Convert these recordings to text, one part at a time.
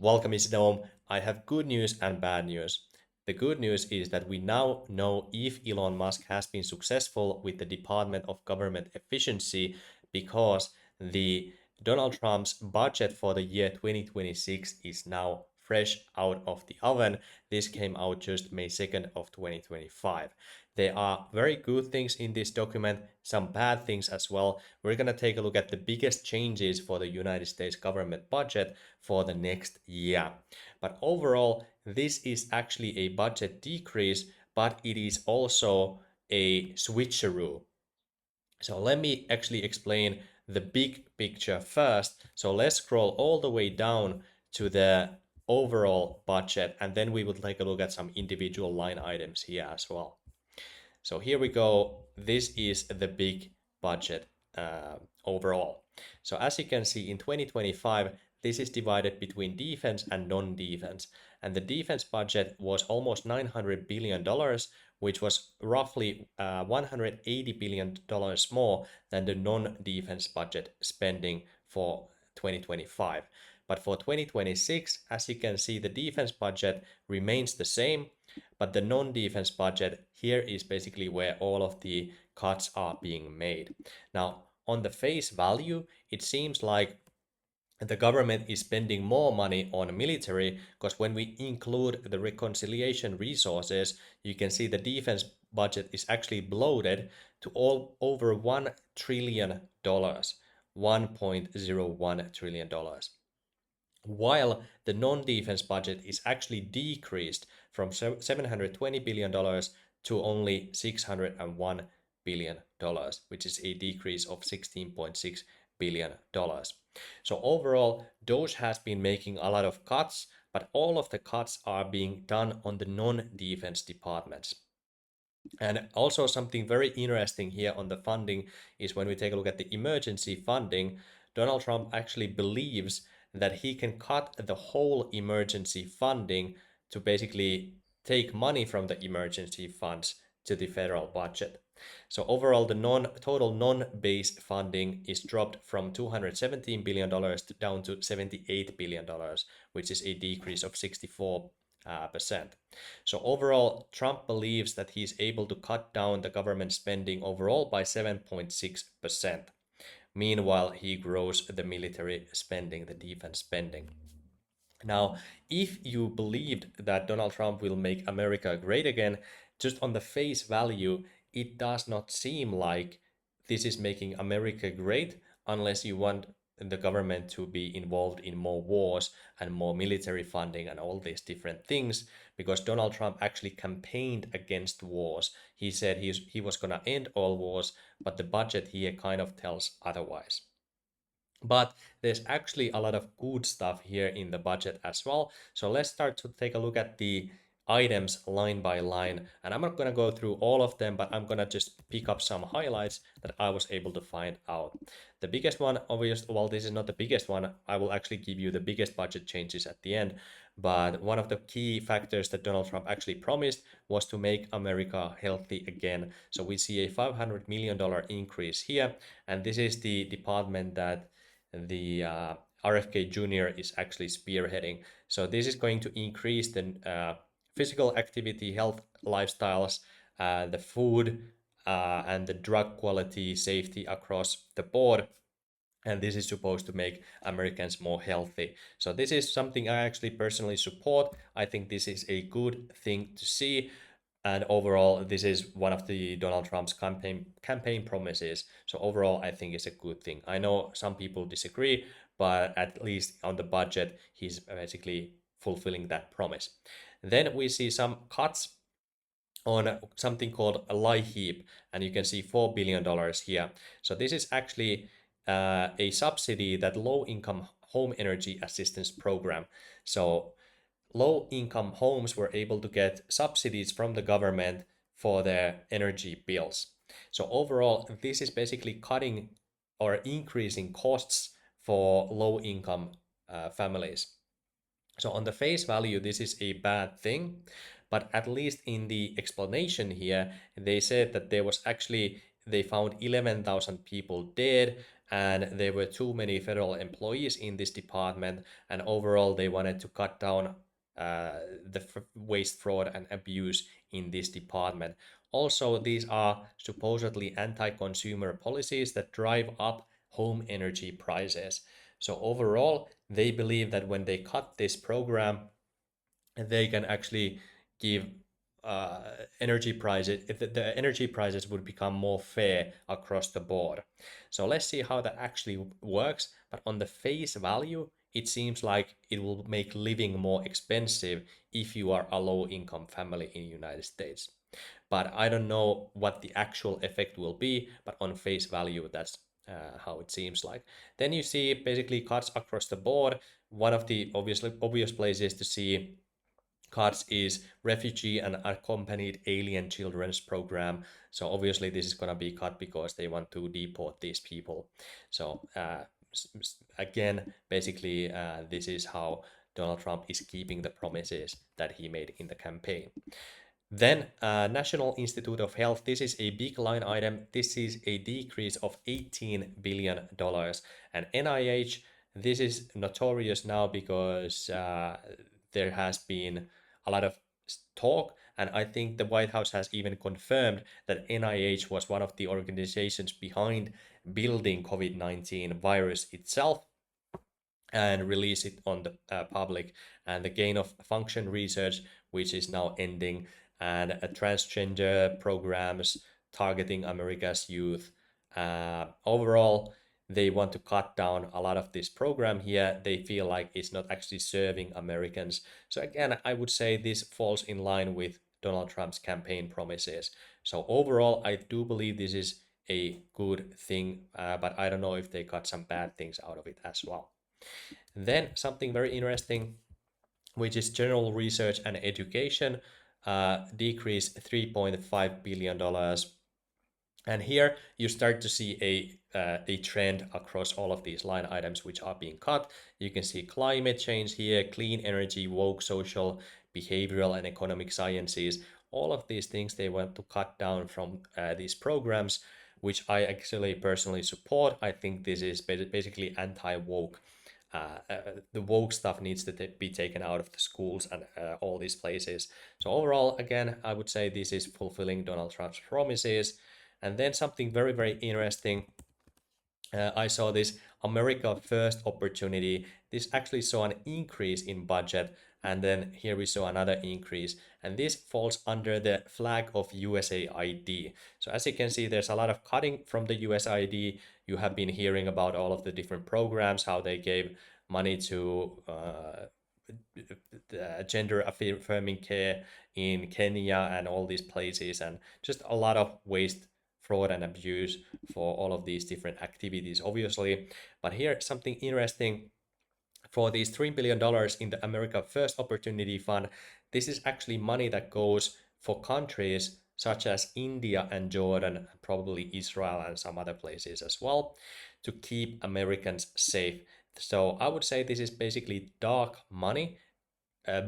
Welcome, Miss Dome. I have good news and bad news. The good news is that we now know if Elon Musk has been successful with the Department of Government Efficiency because the Donald Trump's budget for the year 2026 is now fresh out of the oven. This came out just May 2nd of 2025. There are very good things in this document, some bad things as well. We're going to take a look at the biggest changes for the United States government budget for the next year. But overall, this is actually a budget decrease, but it is also a switcheroo. So let me actually explain the big picture first. So let's scroll all the way down to the overall budget, and then we will take a look at some individual line items here as well. So here we go. This is the big budget overall. So as you can see in 2025, this is divided between defense and non-defense. And the defense budget was almost $900 billion, which was roughly $180 billion more than the non-defense budget spending for 2025. But for 2026, as you can see, the defense budget remains the same, but the non-defense budget here is basically where all of the cuts are being made. Now, on the face value, it seems like the government is spending more money on military because when we include the reconciliation resources, you can see the defense budget is actually bloated to all over $1 trillion, $1.01 trillion, while the non-defense budget is actually decreased from $720 billion to only $601 billion, which is a decrease of $16.6 billion. So overall, DOGE has been making a lot of cuts, but all of the cuts are being done on the non-defense departments. And also something very interesting here on the funding is when we take a look at the emergency funding, Donald Trump actually believes that he can cut the whole emergency funding to basically take money from the emergency funds to the federal budget. So overall, the total non-base funding is dropped from $217 billion down to $78 billion, which is a decrease of 64%. So overall, Trump believes that he's able to cut down the government spending overall by 7.6%. Meanwhile, he grows the military spending, the defense spending. Now, if you believed that Donald Trump will make America great again, just on the face value, it does not seem like this is making America great unless you want the government to be involved in more wars and more military funding and all these different things, because Donald Trump actually campaigned against wars. He said he was going to end all wars, but the budget here kind of tells otherwise. But there's actually a lot of good stuff here in the budget as well. So let's start to take a look at the items line by line. And I'm not going to go through all of them, but I'm going to just pick up some highlights that I was able to find out. The biggest one, obviously, well, this is not the biggest one. I will actually give you the biggest budget changes at the end. But one of the key factors that Donald Trump actually promised was to make America healthy again. So we see a $500 million increase here. And this is the department that the RFK Jr. is actually spearheading. So this is going to increase the physical activity, health, lifestyles, the food, and the drug quality, safety across the board. And this is supposed to make Americans more healthy. So this is something I actually personally support. I think this is a good thing to see. And overall, this is one of the Donald Trump's campaign promises. So overall, I think it's a good thing. I know some people disagree, but at least on the budget, he's basically fulfilling that promise. Then we see some cuts on something called a LIHEAP, and you can see $4 billion here. So this is actually a subsidy that low-income home energy assistance program. So low-income homes were able to get subsidies from the government for their energy bills. So overall, this is basically cutting or increasing costs for low-income families. So on the face value, this is a bad thing, but at least in the explanation here, they said that there was actually they found 11,000 people dead, and there were too many federal employees in this department, and overall they wanted to cut down the waste, fraud, and abuse in this department. Also, these are supposedly anti-consumer policies that drive up home energy prices. So overall, they believe that when they cut this program, they can actually give uh, energy prices, if the energy prices would become more fair across the board. So let's see how that actually works. But on the face value, it seems like it will make living more expensive if you are a low income family in the United States. But I don't know what the actual effect will be, but on face value, that's how it seems like. Then you see basically cuts across the board. One of the obvious places to see cuts is refugee and accompanied alien children's program. So obviously this is going to be cut because they want to deport these people. So again, basically this is how Donald Trump is keeping the promises that he made in the campaign. Then National Institute of Health, this is a big line item. This is a decrease of $18 billion. And NIH, this is notorious now because there has been a lot of talk, and I think the White House has even confirmed that NIH was one of the organizations behind building COVID-19 virus itself and release it on the public. And the gain of function research, which is now ending, and transgender programs targeting America's youth. Overall, they want to cut down a lot of this program here. They feel like it's not actually serving Americans. So again, I would say this falls in line with Donald Trump's campaign promises. So overall, I do believe this is a good thing, but I don't know if they got some bad things out of it as well. Then something very interesting, which is general research and education, decreased $3.5 billion. And here you start to see a trend across all of these line items which are being cut. You can see climate change here, clean energy, woke, social, behavioral, and economic sciences. All of these things they want to cut down from these programs, which I actually personally support. I think this is basically anti-woke. The woke stuff needs to be taken out of the schools and all these places. So overall, again, I would say this is fulfilling Donald Trump's promises. And then something very, very interesting. I saw this America First opportunity. This actually saw an increase in budget, and then here we saw another increase, and this falls under the flag of USAID. So as you can see, there's a lot of cutting from the USAID. You have been hearing about all of the different programs, how they gave money to gender affirming care in Kenya and all these places, and just a lot of waste, fraud, and abuse for all of these different activities, obviously. But here, something interesting for these $3 billion in the America First Opportunity Fund, this is actually money that goes for countries such as India and Jordan, probably Israel and some other places as well, to keep Americans safe. So I would say this is basically dark money,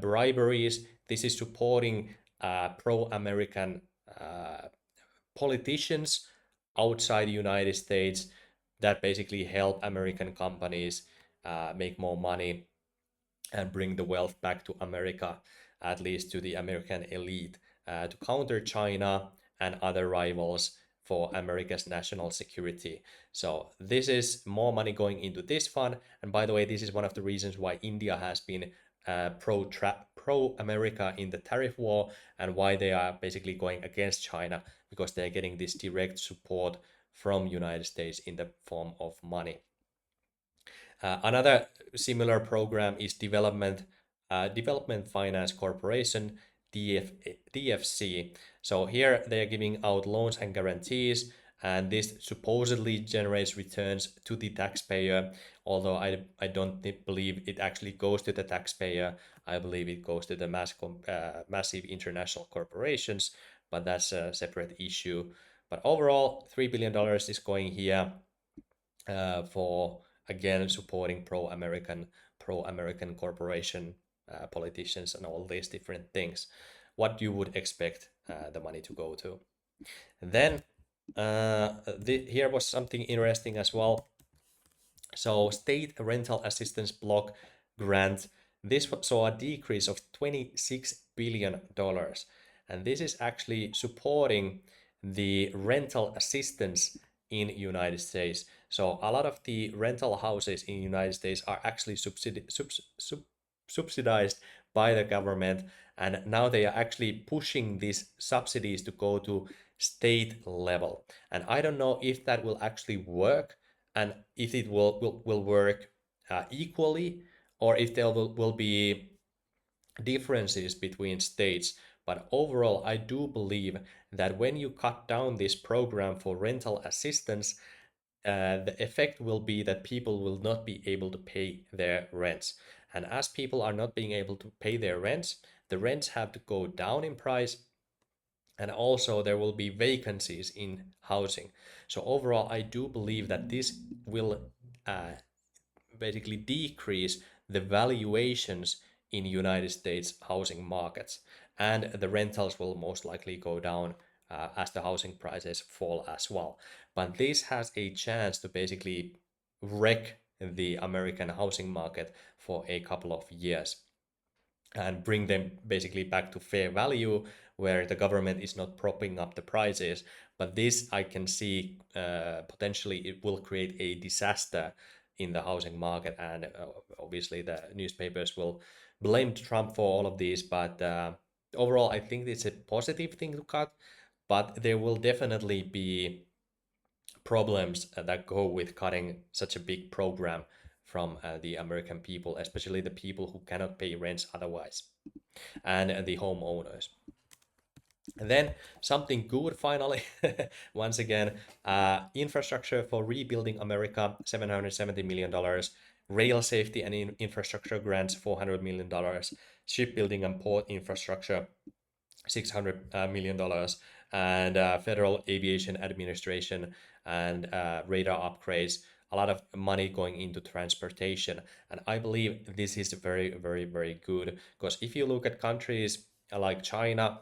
briberies. This is supporting pro-American politicians outside the United States that basically help American companies make more money and bring the wealth back to America, at least to the American elite, to counter China and other rivals for America's national security. So this is more money going into this fund. And by the way, this is one of the reasons why India has been pro America in the tariff war, and why they are basically going against China, because they're getting this direct support from United States in the form of money. Another similar program is Development Finance Corporation, DFC. So here they are giving out loans and guarantees, and this supposedly generates returns to the taxpayer, although I don't believe it actually goes to the taxpayer. I believe it goes to the massive international corporations, but that's a separate issue. But overall, $3 billion is going here for, again, supporting pro-American corporation politicians and all these different things. What you would expect the money to go to. Then Here was something interesting as well. So state rental assistance block grant, saw a decrease of $26 billion. And this is actually supporting the rental assistance in United States. So a lot of the rental houses in United States are actually subsidized by the government, and now they are actually pushing these subsidies to go to state level. And I don't know if that will actually work, and if it will work equally, or if there will be differences between states. But overall, I do believe that when you cut down this program for rental assistance, the effect will be that people will not be able to pay their rents. And as people are not being able to pay their rents, the rents have to go down in price, and also there will be vacancies in housing. So overall, I do believe that this will uh, basically decrease the valuations in United States housing markets, and the rentals will most likely go down as the housing prices fall as well. But this has a chance to basically wreck the American housing market for a couple of years and bring them basically back to fair value, where the government is not propping up the prices. But this, I can see, potentially it will create a disaster in the housing market, and obviously the newspapers will blame Trump for all of these. But overall, I think it's a positive thing to cut, but there will definitely be problems that go with cutting such a big program from the American people, especially the people who cannot pay rents otherwise, and the homeowners. And then something good finally, once again, infrastructure for rebuilding America, $770 million, rail safety and infrastructure grants, $400 million, shipbuilding and port infrastructure, $600 million, and Federal Aviation Administration and radar upgrades. A lot of money going into transportation, and I believe this is very, very, very good, because if you look at countries like China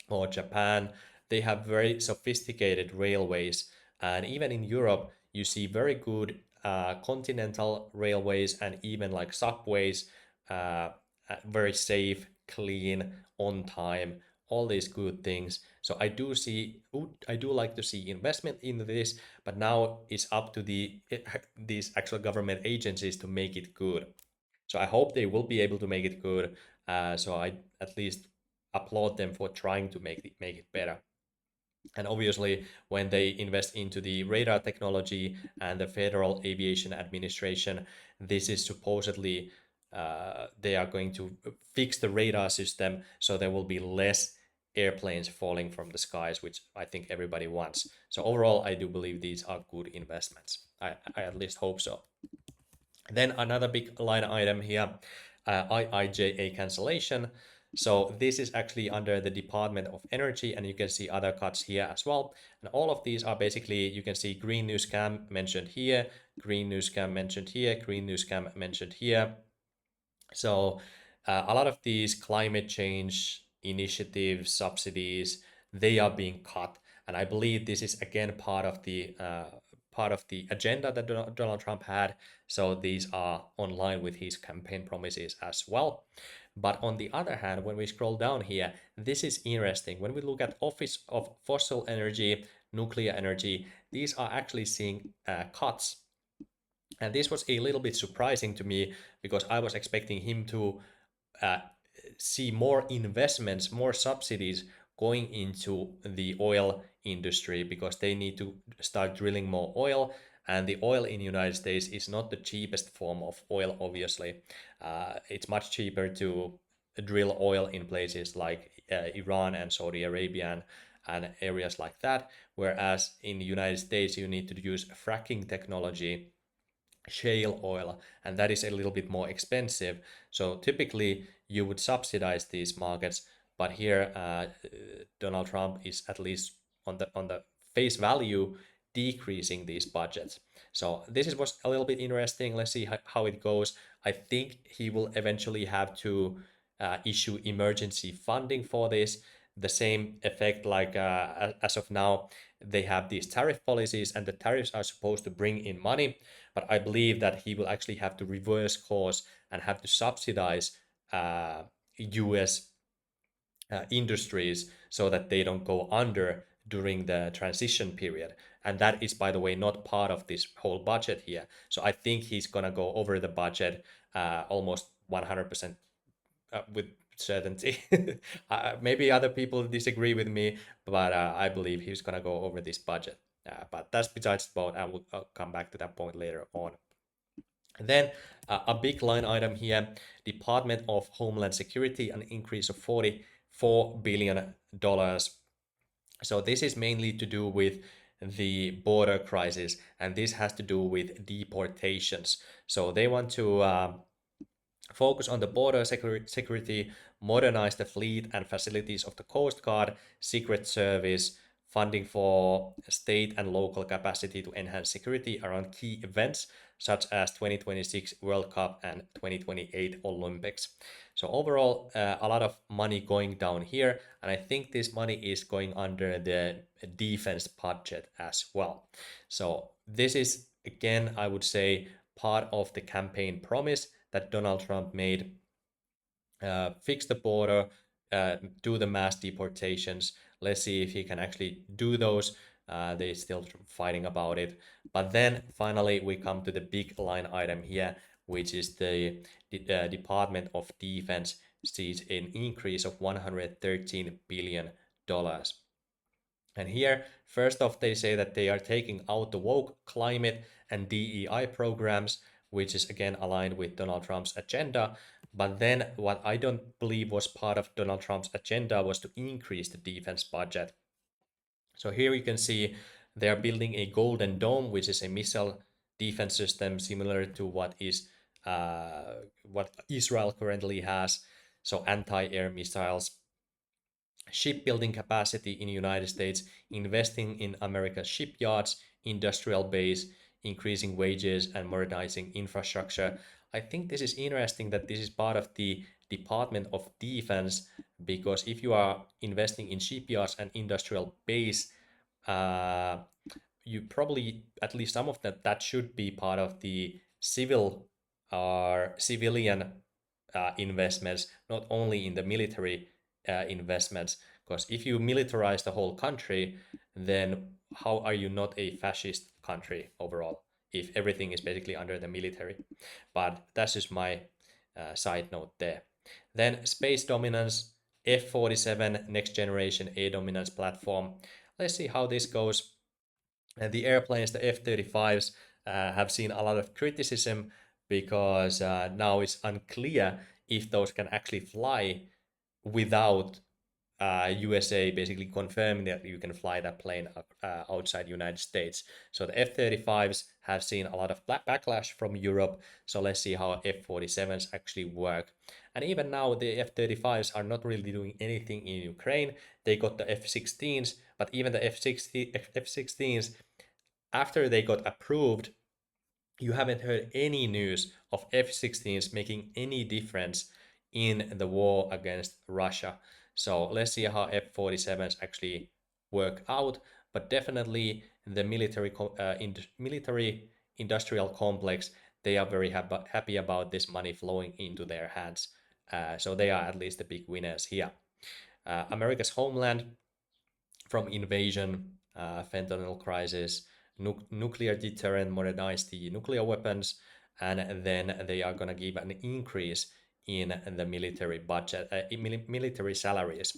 or Japan, they have very sophisticated railways. And even in Europe, you see very good continental railways and even like subways, uh, very safe, clean, on time, all these good things. So I do like to see investment in this, but now it's up to these actual government agencies to make it good. So I hope they will be able to make it good. So I at least applaud them for trying to make it better. And obviously, when they invest into the radar technology and the Federal Aviation Administration, this is supposedly they are going to fix the radar system so there will be less airplanes falling from the skies, which I think everybody wants. So overall, I do believe these are good investments. I at least hope so. Then another big line item here, IIJA cancellation. So this is actually under the Department of Energy, and you can see other cuts here as well. And all of these are basically, you can see green new scam mentioned here, green new scam mentioned here, green new scam mentioned here. So a lot of these climate change initiatives, subsidies, they are being cut, and I believe this is again part of the agenda that Donald Trump had. So these are online with his campaign promises as well. But on the other hand, when we scroll down here, this is interesting. When we look at office of fossil energy, nuclear energy, these are actually seeing cuts, and this was a little bit surprising to me because I was expecting him to uh, see more investments, more subsidies going into the oil industry, because they need to start drilling more oil. And the oil in the United States is not the cheapest form of oil, obviously. It's much cheaper to drill oil in places like Iran and Saudi Arabia and areas like that. Whereas in the United States, you need to use fracking technology, shale oil, and that is a little bit more expensive. So typically you would subsidize these markets, but here Donald Trump is at least on the face value decreasing these budgets. So this is was a little bit interesting. Let's see how it goes. I think he will eventually have to issue emergency funding for this. The same effect like as of now, they have these tariff policies, and the tariffs are supposed to bring in money. But I believe that he will actually have to reverse course and have to subsidize US industries so that they don't go under during the transition period. And that is, by the way, not part of this whole budget here. So I think he's going to go over the budget almost 100% with certainty. Maybe other people disagree with me, but I believe he's going to go over this budget. But that's besides the point. I'll come back to that point later on. Then a big line item here, Department of Homeland Security, an increase of $44 billion. So this is mainly to do with the border crisis, and this has to do with deportations. So they want to focus on the border security, modernize the fleet and facilities of the Coast Guard, Secret Service, funding for state and local capacity to enhance security around key events such as 2026 World Cup and 2028 Olympics. So overall, a lot of money going down here, and I think this money is going under the defense budget as well. So this is, again, I would say, part of the campaign promise that Donald Trump made. Fix the border, do the mass deportations. Let's see if he can actually do those. They're still fighting about it. But then finally, we come to the big line item here, which is the Department of Defense sees an increase of $113 billion. And here, first off, they say that they are taking out the woke climate and DEI programs, which is again aligned with Donald Trump's agenda. But then, what I don't believe was part of Donald Trump's agenda was to increase the defense budget. So here you can see they are building a Golden Dome, which is a missile defense system similar to what Israel currently has. So anti-air missiles, shipbuilding capacity in United States, investing in America's shipyards, industrial base, increasing wages and modernizing infrastructure. I think this is interesting that this is part of the Department of Defense, because if you are investing in shipyards and industrial base, uh, you probably, at least some of that should be part of the civil or civilian investments, not only in the military investments. Because if you militarize the whole country, then how are you not a fascist country overall if everything is basically under the military? But that's just my side note there. Then space dominance, F-47 next generation air dominance platform. Let's see how this goes. And the airplanes, the F-35s, have seen a lot of criticism because now it's unclear if those can actually fly without USA basically confirming that you can fly that plane outside United States. So the F-35s have seen a lot of backlash from Europe. So let's see how F-47s actually work. And even now, the F-35s are not really doing anything in Ukraine. They got the F-16s, but even the F-16s, after they got approved, you haven't heard any news of F-16s making any difference in the war against Russia. So let's see how F-47s actually work out. But definitely the military industrial complex, they are very happy about this money flowing into their hands. So they are at least the big winners here. America's homeland, from invasion, fentanyl crisis, nuclear deterrent, modernize the nuclear weapons, and then they are going to give an increase in the military budget, military salaries.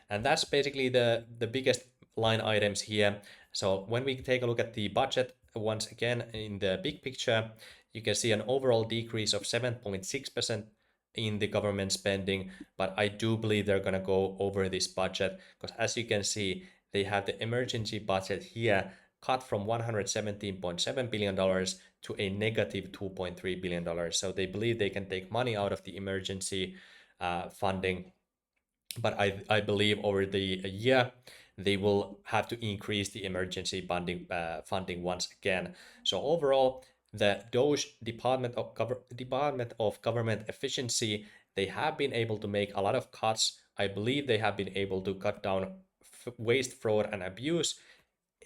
And that's basically the biggest line items here. So when we take a look at the budget, once again, in the big picture, you can see an overall decrease of 7.6% in the government spending, but I do believe they're going to go over this budget because, as you can see, they have the emergency budget here cut from $117.7 billion to a negative $2.3 billion. So they believe they can take money out of the emergency funding, but I believe over the year they will have to increase the emergency funding once again. So overall, the DOGE Department of Government Efficiency, they have been able to make a lot of cuts. I believe they have been able to cut down waste, fraud, and abuse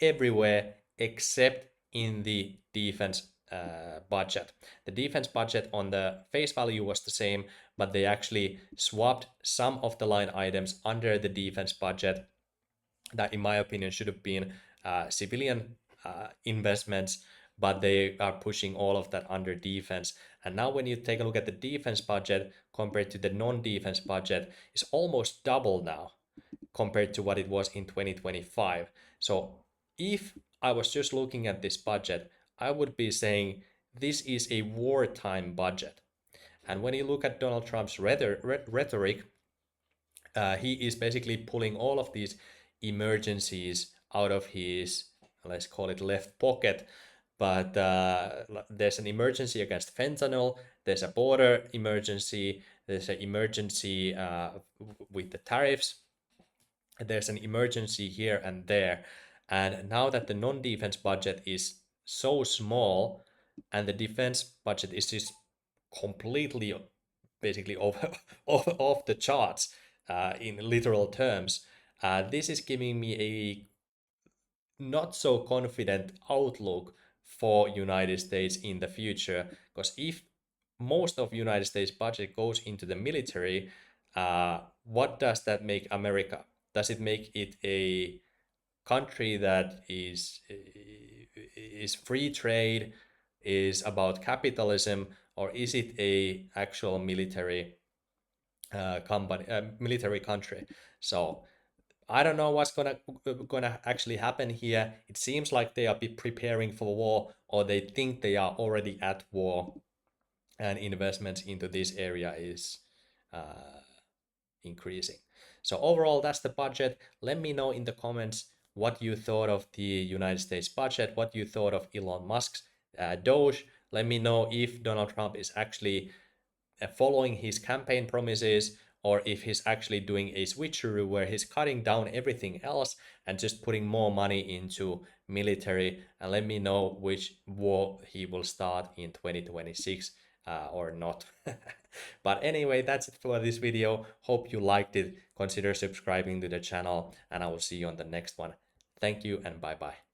everywhere except in the defense budget. The defense budget on the face value was the same, but they actually swapped some of the line items under the defense budget that, in my opinion, should have been civilian investments, but they are pushing all of that under defense. And now when you take a look at the defense budget compared to the non-defense budget, it's almost double now compared to what it was in 2025. So if I was just looking at this budget, I would be saying this is a wartime budget. And when you look at Donald Trump's rhetoric, he is basically pulling all of these emergencies out of his, let's call it, left pocket. But there's an emergency against fentanyl, there's a border emergency, there's an emergency with the tariffs, there's an emergency here and there. And now that the non-defense budget is so small and the defense budget is just completely basically off the charts in literal terms, this is giving me a not so confident outlook for United States in the future, because if most of United States budget goes into the military, what does that make America? Does it make it a country that is free trade, is about capitalism, or is it a actual military military country? So I don't know what's gonna actually happen here. It seems like they are preparing for war, or they think they are already at war, and investments into this area is increasing. So overall, that's the budget. Let me know in the comments what you thought of the United States budget, what you thought of Elon Musk's DOGE. Let me know if Donald Trump is actually following his campaign promises, or if he's actually doing a switcheroo where he's cutting down everything else and just putting more money into military. And let me know which war he will start in 2026 or not. But anyway, that's it for this video. Hope you liked it. Consider subscribing to the channel, and I will see you on the next one. Thank you and bye bye.